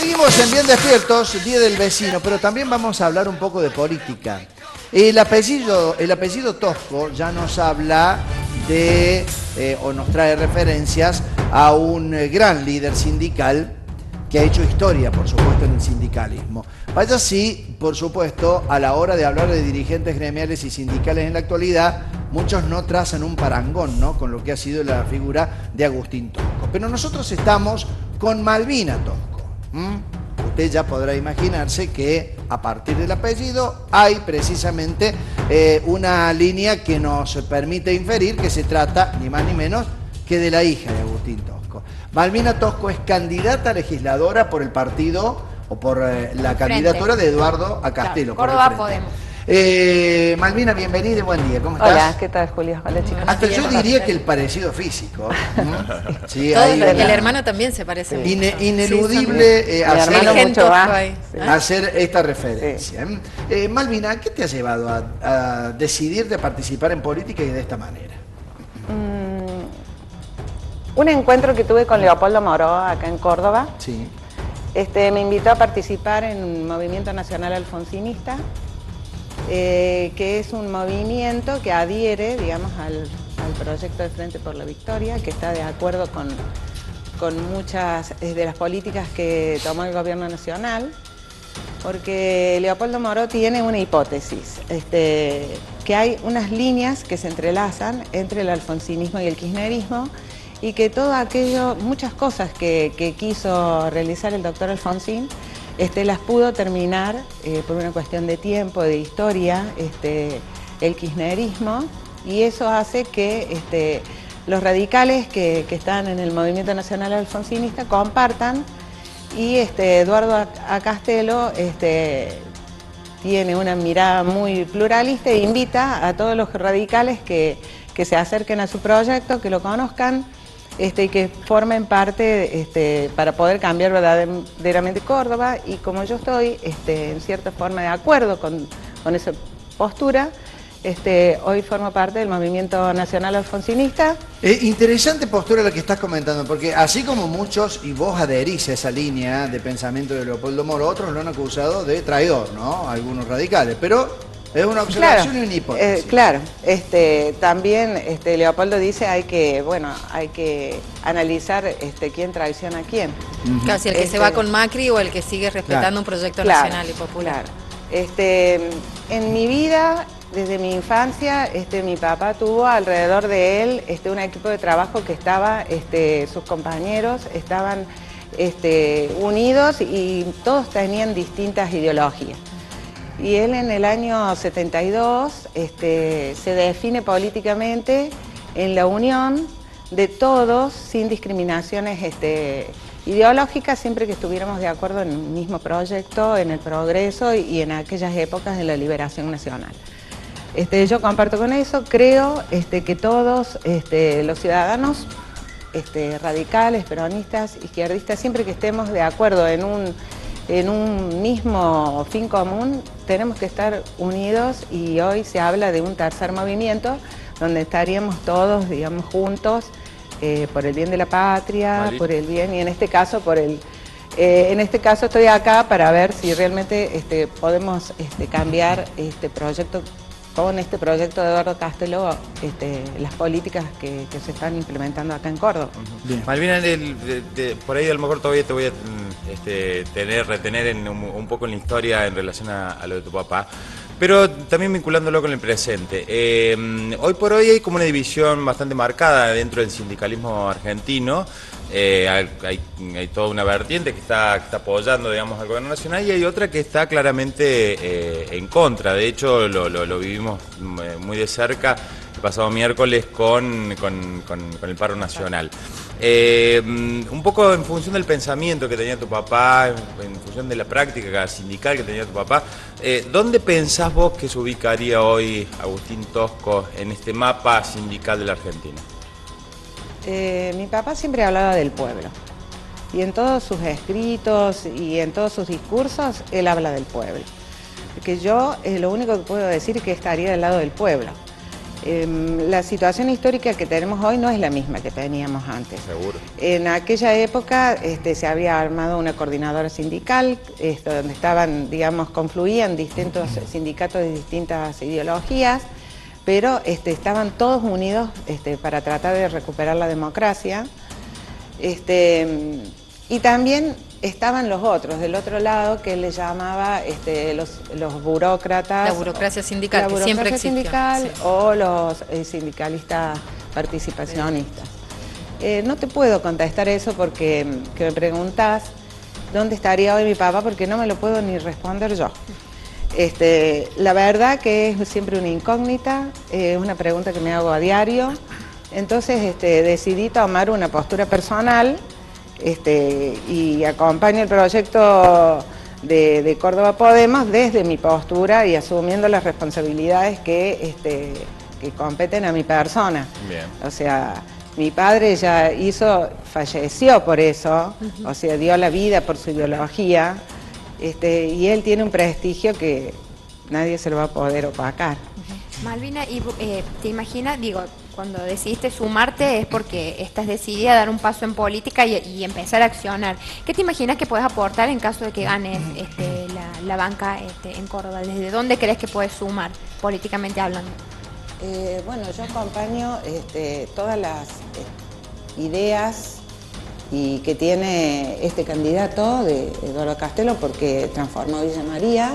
Seguimos en Bien Despiertos, Día del Vecino, pero también vamos a hablar un poco de política. El apellido Tosco ya nos habla de, o nos trae referencias a un gran líder sindical que ha hecho historia, por supuesto, en el sindicalismo. Vaya sí, por supuesto, a la hora de hablar de dirigentes gremiales y sindicales en la actualidad, muchos no trazan un parangón, ¿no?, con lo que ha sido la figura de Agustín Tosco. Pero nosotros estamos con Malvina Tosco. Usted ya podrá imaginarse que a partir del apellido hay precisamente una línea que nos permite inferir que se trata, ni más ni menos, que de la hija de Agustín Tosco. Malvina Tosco es candidata legisladora por el partido o por la candidatura de Eduardo Acastelo. Claro, Córdoba Podemos. Malvina, bienvenida y buen día. ¿Cómo estás? Hola, ¿qué tal, Julio? Hola, chicos. Hasta yo diría que el parecido físico. Sí, el hermano también se parece mucho. Ineludible hacer esta referencia. Sí. Malvina, ¿qué te ha llevado a decidir de participar en política y de esta manera? Un encuentro que tuve con Leopoldo Moró acá en Córdoba. Sí. Me invitó a participar en un movimiento nacional alfonsinista, que es un movimiento que adhiere, digamos, al proyecto de Frente por la Victoria, que está de acuerdo con muchas de las políticas que tomó el gobierno nacional, porque Leopoldo Moró tiene una hipótesis, que hay unas líneas que se entrelazan entre el alfonsinismo y el kirchnerismo, y que todo aquello, muchas cosas que quiso realizar el doctor Alfonsín, las pudo terminar por una cuestión de tiempo, de historia, el kirchnerismo, y eso hace que los radicales que están en el movimiento nacional alfonsinista compartan, y Eduardo Acastelo tiene una mirada muy pluralista e invita a todos los radicales que se acerquen a su proyecto, que lo conozcan, y que formen parte para poder cambiar verdaderamente Córdoba. Y como yo estoy en cierta forma de acuerdo con esa postura, hoy formo parte del movimiento nacional alfonsinista. Interesante postura la que estás comentando, porque así como muchos, y vos adherís a esa línea de pensamiento de Leopoldo Moró, otros lo han acusado de traidor, ¿no? Algunos radicales, pero es una observación y una hipótesis. Claro, también Leopoldo dice hay que analizar quién traiciona a quién. Claro, si el que se va con Macri o el que sigue respetando un proyecto nacional y popular. En mi vida, desde mi infancia, mi papá tuvo alrededor de él un equipo de trabajo que estaba, sus compañeros estaban unidos y todos tenían distintas ideologías. Y él en el año 72 se define políticamente en la unión de todos, sin discriminaciones ideológicas, siempre que estuviéramos de acuerdo en el mismo proyecto, en el progreso y en aquellas épocas de la liberación nacional. Yo comparto con eso, creo que todos los ciudadanos radicales, peronistas, izquierdistas, siempre que estemos de acuerdo en un mismo fin común, tenemos que estar unidos, y hoy se habla de un tercer movimiento donde estaríamos todos, digamos, juntos por el bien de la patria, por el bien, y en este caso estoy acá para ver si realmente podemos cambiar este proyecto, con este proyecto de Eduardo Acastelo, las políticas que se están implementando acá en Córdoba. Malvina, por ahí a lo mejor todavía te voy a retener un poco en la historia en relación a lo de tu papá, pero también vinculándolo con el presente. Hoy por hoy hay como una división bastante marcada dentro del sindicalismo argentino. Hay toda una vertiente que está apoyando, digamos, al gobierno nacional, y hay otra que está claramente en contra. De hecho, lo vivimos muy de cerca el pasado miércoles con el paro nacional. Un poco en función del pensamiento que tenía tu papá, en función de la práctica sindical que tenía tu papá, ¿dónde pensás vos que se ubicaría hoy Agustín Tosco en este mapa sindical de la Argentina? Mi papá siempre hablaba del pueblo, y en todos sus escritos y en todos sus discursos él habla del pueblo. Que yo lo único que puedo decir es que estaría del lado del pueblo. La situación histórica que tenemos hoy no es la misma que teníamos antes. Seguro. En aquella época se había armado una coordinadora sindical, donde estaban, digamos, confluían distintos sindicatos de distintas ideologías, pero estaban todos unidos para tratar de recuperar la democracia. Y también estaban los otros, del otro lado, que él le llamaba los burócratas. La burocracia sindical, la que burocracia siempre existió. sindical, Sí. o los sindicalistas participacionistas. No te puedo contestar eso porque que me preguntás dónde estaría hoy mi papá, porque no me lo puedo ni responder yo. La verdad que es siempre una incógnita, es una pregunta que me hago a diario. Entonces decidí tomar una postura personal y acompaño el proyecto de Córdoba Podemos desde mi postura y asumiendo las responsabilidades que competen a mi persona. Bien. O sea, mi padre ya falleció por eso, o sea, dio la vida por su ideología, y él tiene un prestigio que nadie se lo va a poder opacar. Malvina, y ¿te imaginas, digo, cuando decidiste sumarte es porque estás decidida a dar un paso en política y empezar a accionar? ¿Qué te imaginas que puedes aportar en caso de que ganes la banca en Córdoba? ¿Desde dónde crees que puedes sumar, políticamente hablando? Bueno, yo acompaño todas las ideas y que tiene este candidato de Eduardo Castelo, porque transformó Villa María,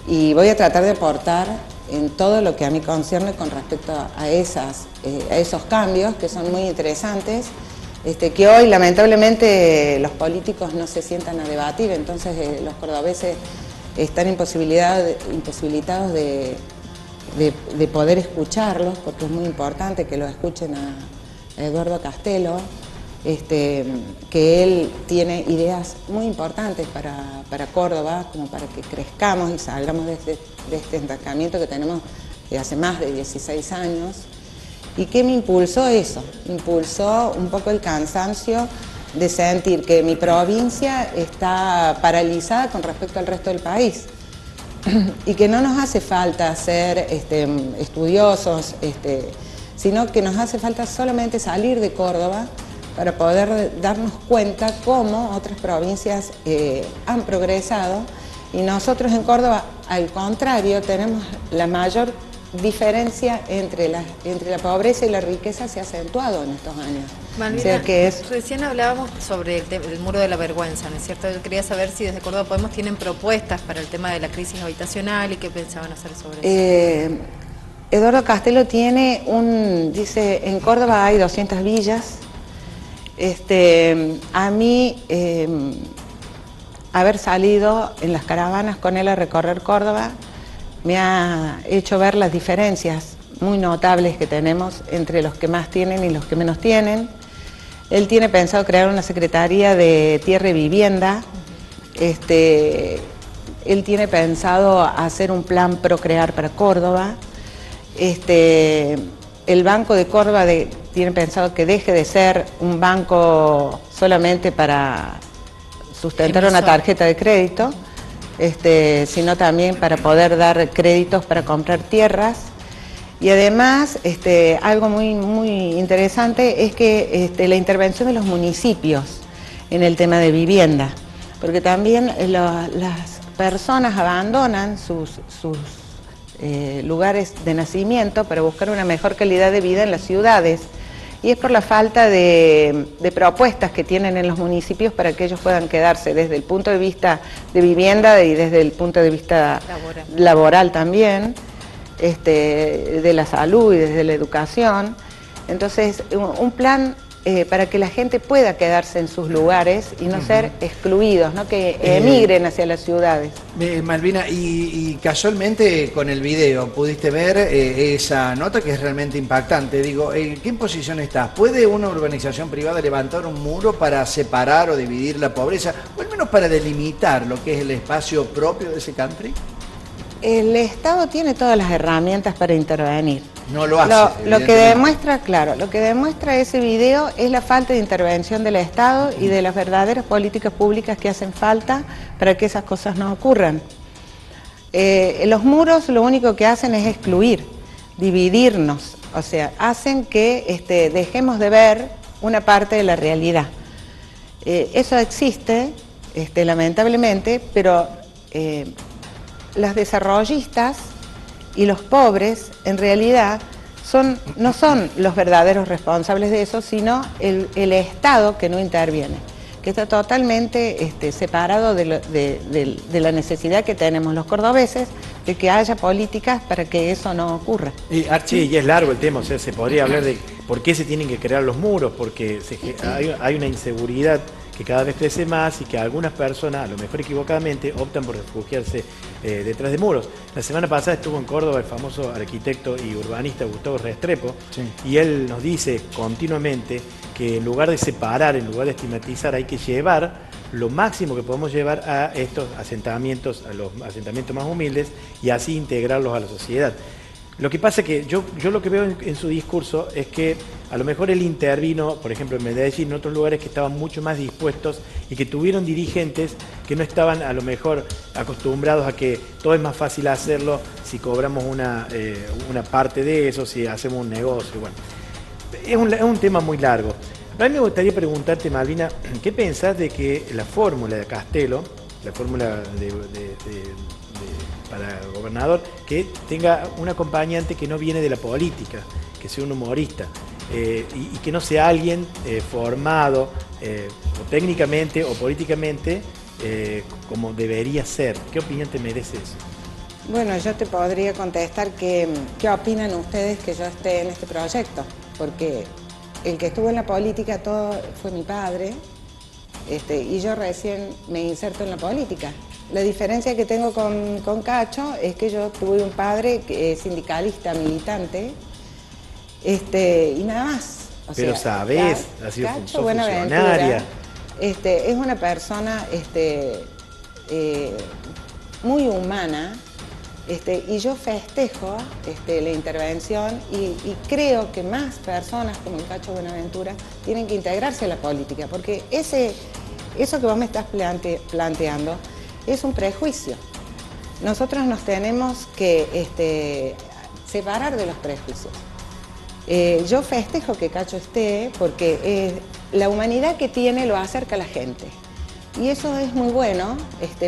y voy a tratar de aportar en todo lo que a mí concierne con respecto a esos cambios que son muy interesantes, que hoy lamentablemente los políticos no se sientan a debatir, entonces los cordobeses están imposibilitados de poder escucharlos, porque es muy importante que lo escuchen a Eduardo Castelo, que él tiene ideas muy importantes para Córdoba, como para que crezcamos y salgamos de este estancamiento que tenemos de hace más de 16 años. ¿Y qué me impulsó eso? Me impulsó un poco el cansancio de sentir que mi provincia está paralizada con respecto al resto del país y que no nos hace falta ser estudiosos, sino que nos hace falta solamente salir de Córdoba para poder darnos cuenta cómo otras provincias han progresado, y nosotros en Córdoba, al contrario, tenemos la mayor diferencia entre la pobreza y la riqueza, se ha acentuado en estos años. Malvina, O sea que recién hablábamos sobre el muro de la vergüenza, ¿no es cierto? Yo quería saber si desde Córdoba Podemos tienen propuestas para el tema de la crisis habitacional y qué pensaban hacer sobre eso. Eduardo Castelo dice, en Córdoba hay 200 villas. A mí, haber salido en las caravanas con él a recorrer Córdoba me ha hecho ver las diferencias muy notables que tenemos entre los que más tienen y los que menos tienen. Él tiene pensado crear una secretaría de tierra y vivienda. Él tiene pensado hacer un plan Procrear para Córdoba. El Banco de Córdoba tiene pensado que deje de ser un banco solamente para sustentar una tarjeta de crédito, sino también para poder dar créditos para comprar tierras. Y además, algo muy, muy interesante es que la intervención de los municipios en el tema de vivienda, porque también las personas abandonan sus lugares de nacimiento para buscar una mejor calidad de vida en las ciudades, y es por la falta de propuestas que tienen en los municipios para que ellos puedan quedarse desde el punto de vista de vivienda y desde el punto de vista laboral también, de la salud y desde la educación. Entonces, un plan para que la gente pueda quedarse en sus lugares y no ser excluidos, ¿no? Que emigren hacia las ciudades. Malvina, y casualmente con el video pudiste ver esa nota que es realmente impactante. Digo, ¿en qué posición estás? ¿Puede una urbanización privada levantar un muro para separar o dividir la pobreza, o al menos para delimitar lo que es el espacio propio de ese country? El Estado tiene todas las herramientas para intervenir. No lo hace. Lo que demuestra, claro, lo que demuestra ese video es la falta de intervención del Estado y de las verdaderas políticas públicas que hacen falta para que esas cosas no ocurran. Los muros lo único que hacen es excluir. dividirnos, o sea, hacen que dejemos de ver una parte de la realidad. Eso existe, lamentablemente, pero los desarrollistas y los pobres, en realidad, no son los verdaderos responsables de eso, sino el Estado que no interviene, que está totalmente separado de la necesidad que tenemos los cordobeses de que haya políticas para que eso no ocurra. Y Archie, y es largo el tema, o sea, se podría hablar de por qué se tienen que crear los muros, porque hay una inseguridad que cada vez crece más y que algunas personas, a lo mejor equivocadamente, optan por refugiarse detrás de muros. La semana pasada estuvo en Córdoba el famoso arquitecto y urbanista Gustavo Restrepo, sí, y él nos dice continuamente que en lugar de separar, en lugar de estigmatizar, hay que llevar lo máximo que podemos llevar a estos asentamientos, a los asentamientos más humildes, y así integrarlos a la sociedad. Lo que pasa es que yo lo que veo en su discurso es que a lo mejor él intervino, por ejemplo, en Medellín, en otros lugares que estaban mucho más dispuestos y que tuvieron dirigentes que no estaban a lo mejor acostumbrados a que todo es más fácil hacerlo si cobramos una parte de eso, si hacemos un negocio. Bueno, es un tema muy largo. A mí me gustaría preguntarte, Malvina, ¿qué pensás de que la fórmula de Castelo, la fórmula para gobernador, que tenga un acompañante que no viene de la política, que sea un humorista, y que no sea alguien formado o técnicamente o políticamente como debería ser? ¿Qué opinión te merece eso? Bueno, yo te podría contestar qué opinan ustedes que yo esté en este proyecto, porque el que estuvo en la política todo fue mi padre, y yo recién me inserto en la política. La diferencia que tengo con Cacho es que yo tuve un padre que es sindicalista, militante, y nada más. Pero sabes, ha sido funcionaria. Es una persona muy humana, y yo festejo la intervención y creo que más personas como el Cacho Buenaventura tienen que integrarse a la política, porque eso que vos me estás planteando es un prejuicio. Nosotros nos tenemos que separar de los prejuicios. Yo festejo que Cacho esté porque la humanidad que tiene lo acerca a la gente. Y eso es muy bueno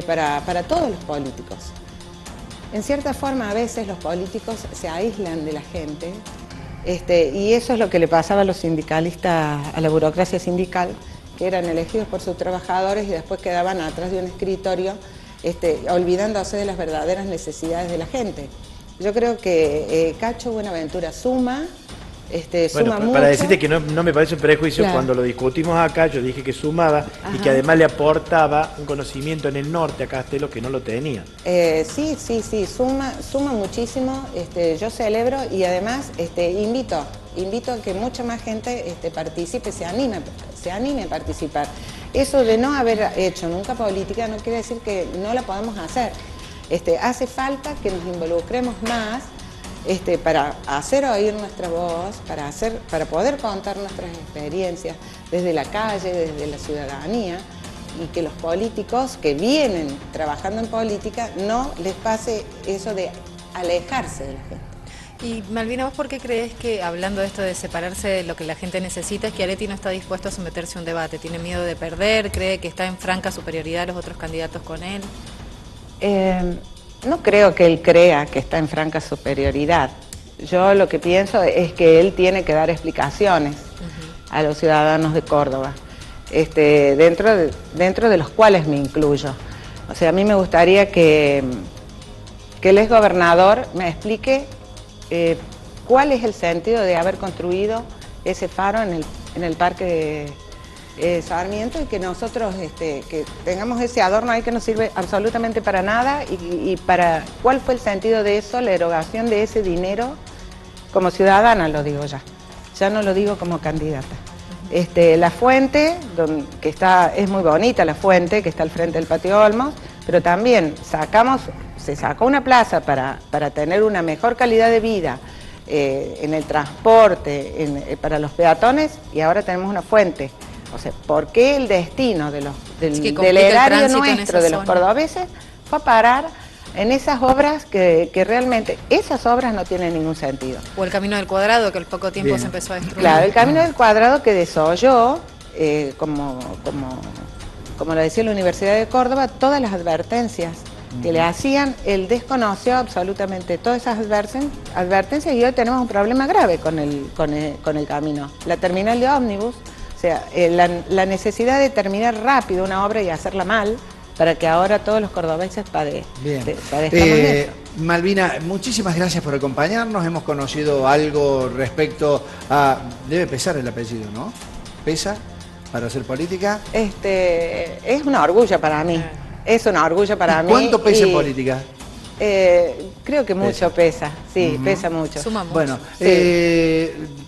para todos los políticos. En cierta forma, a veces los políticos se aíslan de la gente, y eso es lo que le pasaba a los sindicalistas, a la burocracia sindical, que eran elegidos por sus trabajadores y después quedaban atrás de un escritorio, olvidándose de las verdaderas necesidades de la gente. Yo creo que Cacho Buenaventura suma mucho. Para decirte que no me parece un prejuicio, claro. Cuando lo discutimos acá, yo dije que sumaba, ajá, y que además le aportaba un conocimiento en el norte a Castelo que no lo tenía. Sí, suma muchísimo. Yo celebro y además invito a que mucha más gente participe, se anime a participar. Eso de no haber hecho nunca política no quiere decir que no la podemos hacer. Hace falta que nos involucremos más para hacer oír nuestra voz, para poder contar nuestras experiencias desde la calle, desde la ciudadanía, y que los políticos que vienen trabajando en política no les pase eso de alejarse de la gente. Y Malvina, ¿vos por qué crees que, hablando de esto de separarse de lo que la gente necesita, Schiaretti no está dispuesto a someterse a un debate? ¿Tiene miedo de perder? ¿Cree que está en franca superioridad a los otros candidatos con él? No creo que él crea que está en franca superioridad. Yo lo que pienso es que él tiene que dar explicaciones a los ciudadanos de Córdoba, dentro de los cuales me incluyo. O sea, a mí me gustaría que el exgobernador me explique cuál es el sentido de haber construido ese faro en el parque Sarmiento, y que nosotros que tengamos ese adorno ahí que no sirve absolutamente para nada, y para cuál fue el sentido de eso, la erogación de ese dinero. Como ciudadana lo digo ya no lo digo como candidata. La fuente, que es muy bonita la fuente, que está al frente del Patio Olmos, pero también se sacó una plaza para tener una mejor calidad de vida en el transporte, para los peatones, y ahora tenemos una fuente. O sea, ¿por qué el destino del erario nuestro, de los cordobeses, fue a parar en esas obras que realmente, esas obras no tienen ningún sentido. O el Camino del Cuadrado, que al poco tiempo Bien. se empezó a destruir. Claro, el Camino del Cuadrado que desolló, como lo decía la Universidad de Córdoba, todas las advertencias que le hacían, él desconoció absolutamente todas esas advertencias y hoy tenemos un problema grave con el camino. La terminal de ómnibus, o sea, la necesidad de terminar rápido una obra y hacerla mal, para que ahora todos los cordobeses padezcamos eso. Malvina, muchísimas gracias por acompañarnos. Hemos conocido algo respecto a... Debe pesar el apellido, ¿no? ¿Pesa para hacer política? Es un orgullo para mí. Es un orgullo para mí. ¿Cuánto pesa en política? Creo que mucho pesa, sí, pesa mucho. Suma mucho. Bueno, Sí.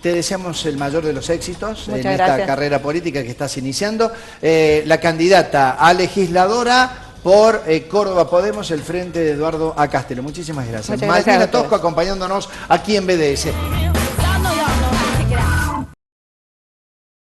te deseamos el mayor de los éxitos en Muchas esta gracias. carrera política que estás iniciando. La candidata a legisladora por Córdoba Podemos, el frente de Eduardo Acastelo. Muchísimas gracias. Muchas gracias a Malvina ustedes. Tosco acompañándonos aquí en BDS.